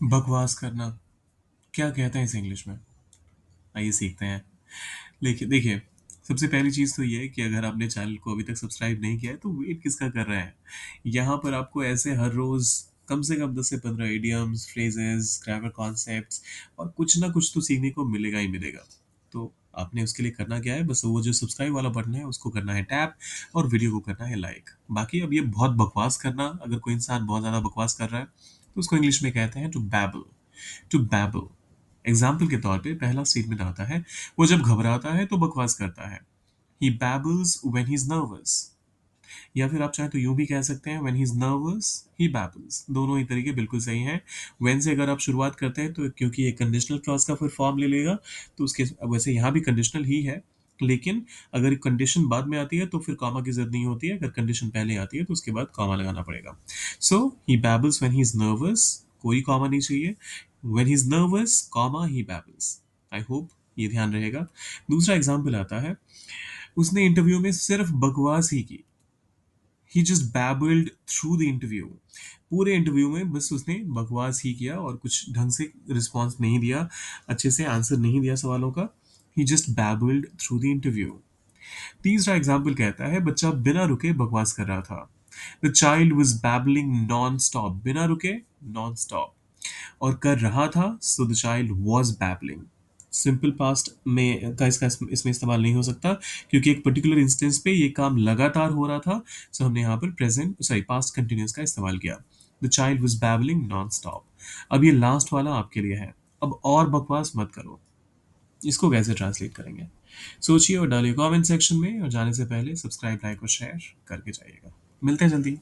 बकवास करना क्या कहते हैं इसे इंग्लिश में? आइए सीखते हैं। देखिए देखिए, सबसे पहली चीज़ तो ये है कि अगर आपने चैनल को अभी तक सब्सक्राइब नहीं किया है तो वेट किसका कर रहे हैं। यहाँ पर आपको ऐसे हर रोज़ कम से कम 10 से 15 इडियम्स, फ्रेजेस, ग्रामर कॉन्सेप्ट्स और कुछ ना कुछ तो सीखने को मिलेगा ही मिलेगा। तो आपने उसके लिए करना क्या है, बस वो जो सब्सक्राइब वाला बटन है उसको करना है टैप और वीडियो को करना है लाइक। बाकी अब ये बहुत बकवास करना, अगर कोई इंसान बहुत ज़्यादा बकवास कर रहा है तो उसको इंग्लिश में कहते हैं to babble. To babble. Example के तौर पे पहला स्टेटमेंट आता है, वो जब घबराता है तो बकवास करता है। ही babbles when he's nervous। या फिर आप चाहें तो यूं भी कह सकते हैं when he's nervous he babbles। दोनों ही तरीके बिल्कुल सही हैं। when से अगर आप शुरुआत करते हैं तो क्योंकि ये कंडीशनल क्लॉज का फिर फॉर्म ले लेगा, तो उसके वैसे यहाँ भी कंडीशनल ही है, लेकिन अगर कंडीशन बाद में आती है तो फिर कॉमा की जरूरत नहीं होती है। अगर कंडीशन पहले आती है तो उसके बाद कॉमा लगाना पड़ेगा। सो ही babbles when he's nervous, कोई कॉमा नहीं चाहिए। when he's nervous comma he babbles। I hope ये ध्यान रहेगा। दूसरा एग्जाम्पल आता है, उसने इंटरव्यू में सिर्फ बकवास ही की। He just babbled through the interview. पूरे इंटरव्यू में बस उसने बकवास ही किया और कुछ ढंग से रिस्पॉन्स नहीं दिया, अच्छे से आंसर नहीं दिया सवालों का। He just babbled through the interview. तीसरा एग्जाम्पल कहता है, बच्चा बिना रुके बकवास कर रहा था। The child was babbling non stop. बिना रुके, नॉन स्टॉप। और कर रहा था, so the child was babbling. Simple past में का इसका इसमें इस्तेमाल नहीं हो सकता, क्योंकि एक पर्टिकुलर इंस्टेंस पे ये काम लगातार हो रहा था। सो हमने यहाँ पर प्रेजेंट सॉरी पास्ट कंटिन्यूस का इस्तेमाल किया। The child was babbling non stop. अब ये लास्ट वाला आपके लिए है। अब और बकवास मत करो। इसको कैसे ट्रांसलेट करेंगे, सोचिए और डालिए कमेंट सेक्शन में। और जाने से पहले सब्सक्राइब, लाइक और शेयर करके जाइएगा। मिलते हैं जल्दी।